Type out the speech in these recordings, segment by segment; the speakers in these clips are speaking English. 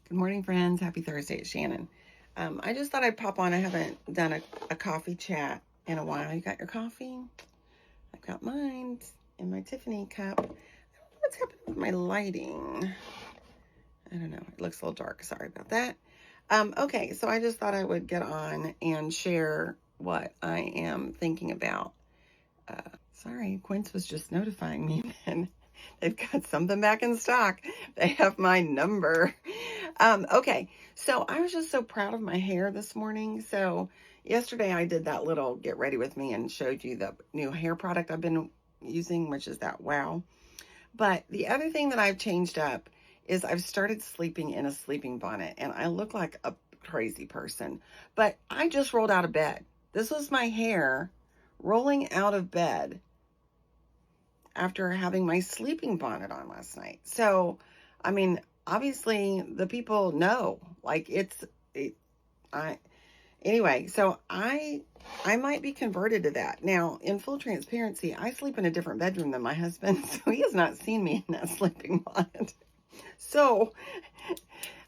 Good morning, friends. Happy Thursday. It's Shannon. I just thought I'd pop on. I haven't done a coffee chat in a while. You got your coffee? I've got mine in my Tiffany cup. I don't know what's happening with my lighting. I don't know. It looks a little dark. Sorry about that. Okay, so I just thought I would get on and share what I am thinking about. Sorry, Quince was just notifying me and they've got something back in stock. They have my number. Okay, so I was just so proud of my hair this morning. So yesterday I did that little get ready with me and showed you the new hair product I've been using, which is that Wow. But the other thing that I've changed up is I've started sleeping in a sleeping bonnet and I look like a crazy person. But I just rolled out of bed. This was my hair rolling out of bed after having my sleeping bonnet on last night. So, I mean, obviously the people know, like anyway, so I might be converted to that. Now, in full transparency, I sleep in a different bedroom than my husband, so he has not seen me in that sleeping bonnet. So,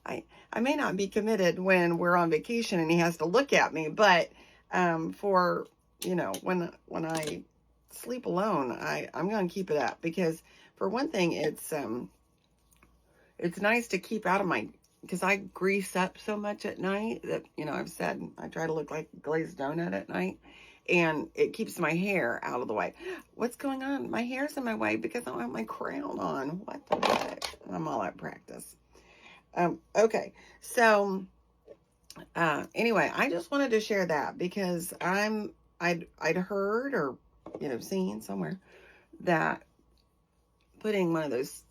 I I may not be committed when we're on vacation and he has to look at me, but for when I sleep alone, I'm going to keep it up because for one thing, it's nice to keep out of my because I grease up so much at night that I've said I try to look like a glazed donut at night, and it keeps my hair out of the way. What's going on? My hair's in my way because I don't have my crown on. What the heck? I'm all out of practice. Okay, so anyway, I just wanted to share that because I'd heard or seen somewhere that putting one of those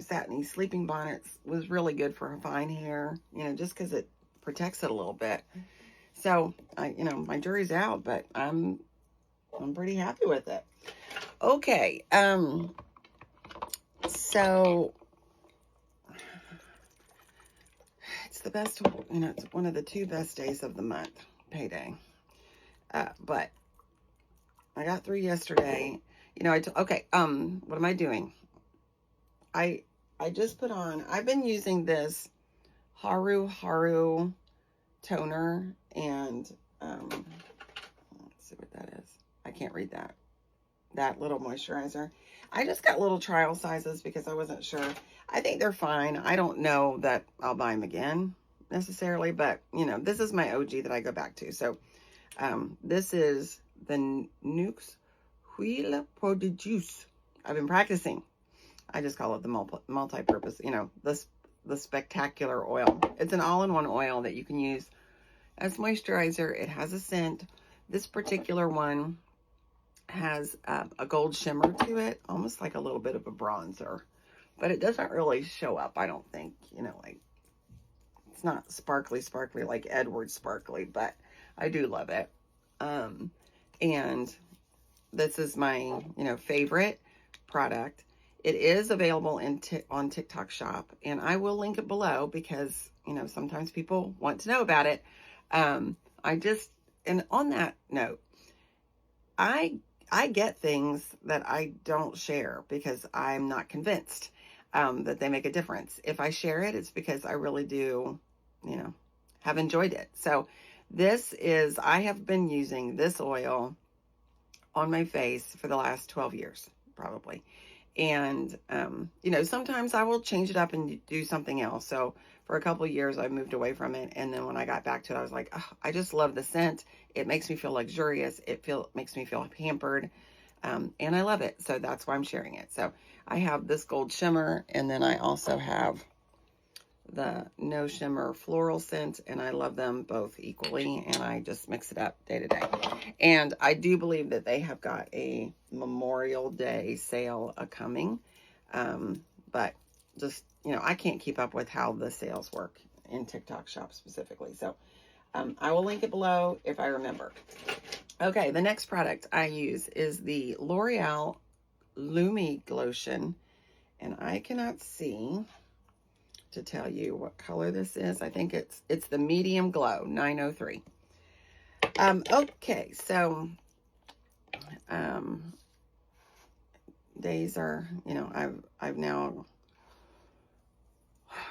satiny sleeping bonnets was really good for fine hair, just because it protects it a little bit. So my jury's out, but I'm pretty happy with it. Okay, so it's the best, it's one of the two best days of the month, payday. But I got through yesterday. Okay, what am I doing? I just put on, I've been using this Haru Haru toner and let's see what that is. I can't read that. That little moisturizer. I just got little trial sizes because I wasn't sure. I think they're fine. I don't know that I'll buy them again necessarily, but this is my OG that I go back to. So this is the Nuxe Huile Prodigieuse. I've been practicing. I just call it the multi-purpose, the spectacular oil. It's an all-in-one oil that you can use as moisturizer. It has a scent. This particular one has a gold shimmer to it, almost like a little bit of a bronzer, but it doesn't really show up, I don't think, like it's not sparkly like Edward Sparkly, but I do love it. And this is my favorite product. It is available on TikTok Shop, and I will link it below because sometimes people want to know about it. And on that note, I get things that I don't share because I'm not convinced that they make a difference. If I share it, it's because I really do, have enjoyed it. So I have been using this oil on my face for the last 12 years, probably. And, sometimes I will change it up and do something else. So for a couple of years, I moved away from it. And then when I got back to it, I was like, oh, I just love the scent. It makes me feel luxurious. Makes me feel pampered. And I love it. So that's why I'm sharing it. So I have this gold shimmer, and then I also have the no shimmer floral scent, and I love them both equally, and I just mix it up day to day. And I do believe that they have got a Memorial Day sale coming, but just I can't keep up with how the sales work in TikTok Shop specifically, so I will link it below if I remember. Okay, the next product I use is the L'Oreal Lumi Glotion, and I cannot see to tell you what color this is. I think it's the medium glow 903. Okay, so days are, I've now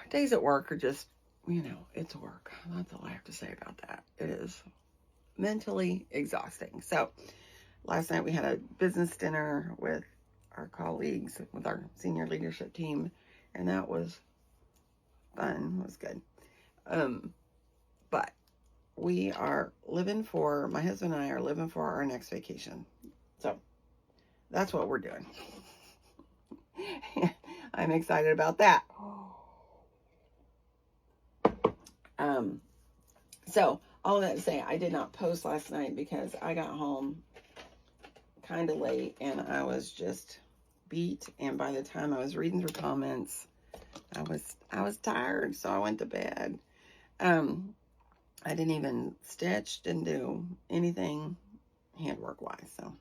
days at work are just, you know, it's work. That's all I have to say about that. It is mentally exhausting. So last night we had a business dinner with our colleagues, with our senior leadership team, and that was fun. It was good. But we are my husband and I are living for our next vacation. So that's what we're doing. I'm excited about that. So all of that to say, I did not post last night because I got home kind of late and I was just beat. And by the time I was reading through comments, I was tired, so I went to bed. I didn't even stitch, didn't do anything handwork wise. So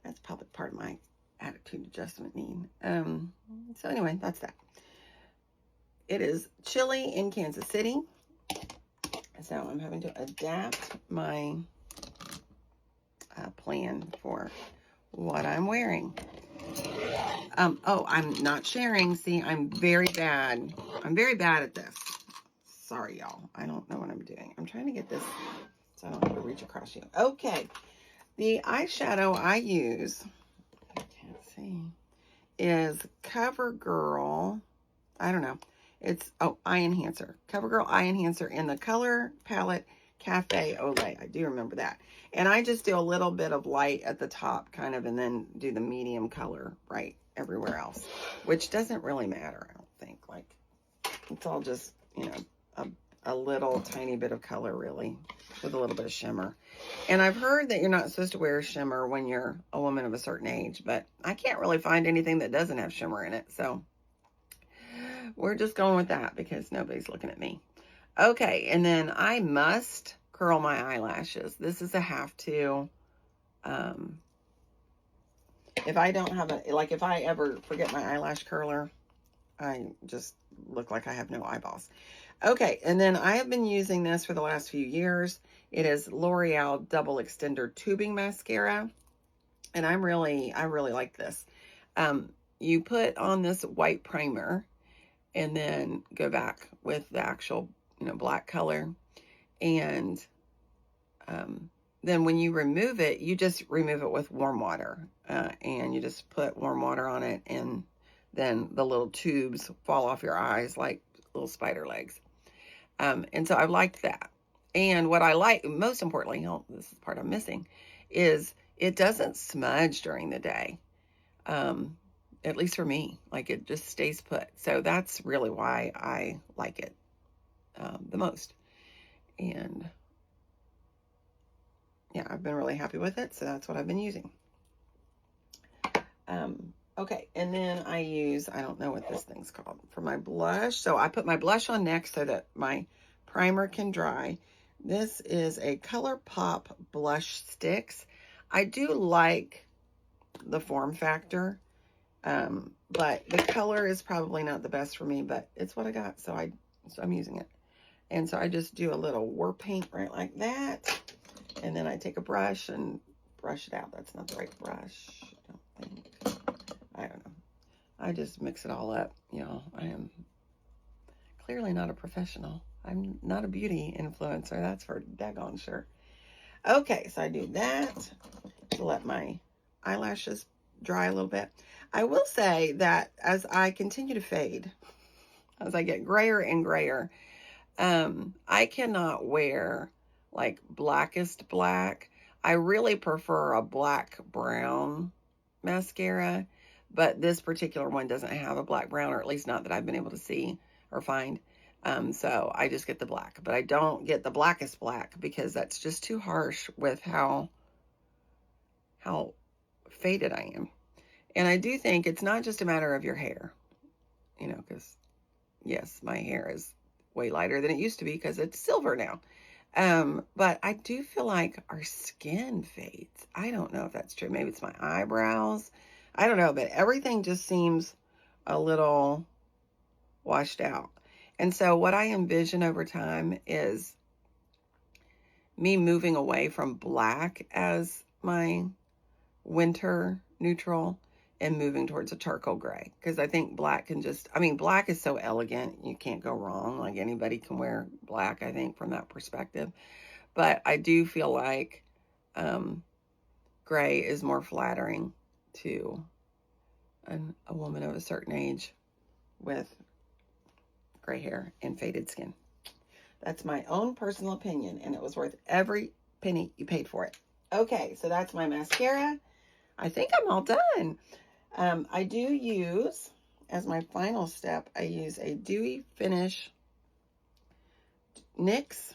that's probably part of my attitude adjustment need. So anyway, that's that. It is chilly in Kansas City. So I'm having to adapt my plan for what I'm wearing. Oh, I'm not sharing. See, I'm very bad. I'm very bad at this. Sorry, y'all. I don't know what I'm doing. I'm trying to get this so I don't have to reach across you. Okay. The eyeshadow I use, I can't see, is CoverGirl. I don't know. It's, Eye Enhancer. CoverGirl Eye Enhancer in the color palette Cafe Au Lait. I do remember that. And I just do a little bit of light at the top, kind of, and then do the medium color right everywhere else, which doesn't really matter, I don't think. Like, it's all just, you know, a little tiny bit of color, really, with a little bit of shimmer. And I've heard that you're not supposed to wear shimmer when you're a woman of a certain age, but I can't really find anything that doesn't have shimmer in it, so we're just going with that because nobody's looking at me. Okay, and then I must curl my eyelashes. This is a have to. If I don't have if I ever forget my eyelash curler, I just look like I have no eyeballs. Okay, and then I have been using this for the last few years. It is L'Oreal Double Extender Tubing Mascara, and I really like this. You put on this white primer, and then go back with the actual, you know, black color, and then when you remove it, you just remove it with warm water, and you just put warm water on it, and then the little tubes fall off your eyes like little spider legs. And so I liked that. And what I like, most importantly, this is the part I'm missing, is it doesn't smudge during the day. At least for me, like, it just stays put. So that's really why I like it the most. And yeah, I've been really happy with it. So that's what I've been using. Okay, and then I use, I don't know what this thing's called, for my blush. So I put my blush on next so that my primer can dry. This is a ColourPop blush sticks. I do like the form factor, but the color is probably not the best for me, but it's what I got, so I'm using it. And so I just do a little war paint right like that, and then I take a brush and brush it out. That's not the right brush, I don't think. I don't know. I just mix it all up, you know. I am clearly not a professional. I'm not a beauty influencer, that's for daggone sure. Okay, so I do that to let my eyelashes dry a little bit. I will say that as I continue to fade, as I get grayer and grayer, I cannot wear like blackest black. I really prefer a black brown mascara, but this particular one doesn't have a black brown, or at least not that I've been able to see or find. So I just get the black, but I don't get the blackest black because that's just too harsh with how faded I am. And I do think it's not just a matter of your hair, you know, because yes, my hair is way lighter than it used to be because it's silver now. But I do feel like our skin fades. I don't know if that's true. Maybe it's my eyebrows. I don't know, but everything just seems a little washed out. And so what I envision over time is me moving away from black as my winter neutral and moving towards a charcoal gray, because I think black can just, I mean, black is so elegant. You can't go wrong. Like, anybody can wear black, I think, from that perspective. But I do feel like gray is more flattering to a woman of a certain age with gray hair and faded skin. That's my own personal opinion, and it was worth every penny you paid for it. Okay, so that's my mascara. I think I'm all done. I do use, as my final step, I use a Dewy Finish, NYX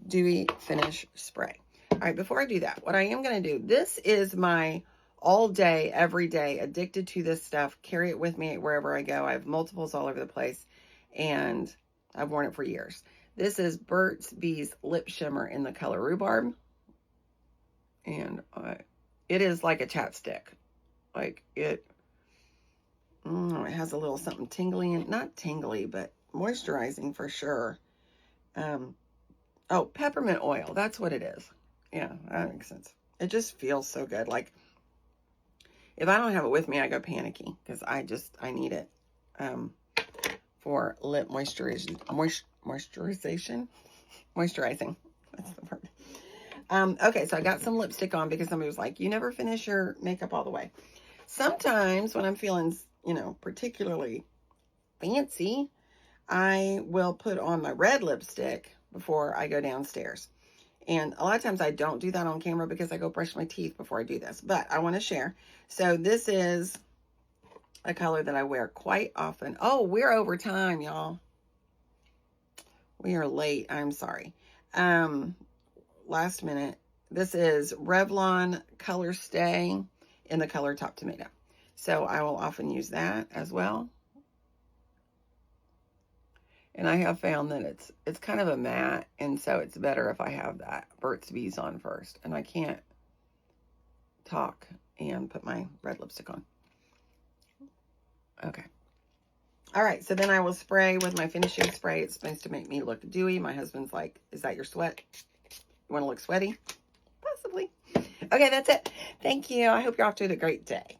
Dewy Finish Spray. All right, before I do that, what I am going to do, this is my all day, every day, addicted to this stuff, carry it with me wherever I go. I have multiples all over the place, and I've worn it for years. This is Burt's Bees Lip Shimmer in the color Rhubarb, and it is like a chapstick. Like, it has a little something tingly, and not tingly, but moisturizing for sure. Oh, peppermint oil, that's what it is. Yeah, that makes sense. It just feels so good. Like, if I don't have it with me, I go panicky, because I need it for lip moisturizing. That's the word. Okay, so I got some lipstick on because somebody was like, you never finish your makeup all the way. Sometimes when I'm feeling, you know, particularly fancy, I will put on my red lipstick before I go downstairs. And a lot of times I don't do that on camera because I go brush my teeth before I do this. But I want to share. So this is a color that I wear quite often. Oh, we're over time, y'all. We are late. I'm sorry. Last minute. This is Revlon Color Stay in the color Top Tomato. So I will often use that as well. And I have found that it's kind of a matte, and so it's better if I have that Burt's Bees on first. And I can't talk and put my red lipstick on. Okay. All right, so then I will spray with my finishing spray. It's supposed to make me look dewy. My husband's like, is that your sweat? You want to look sweaty? Possibly. Okay, that's it. Thank you. I hope you're off to a great day.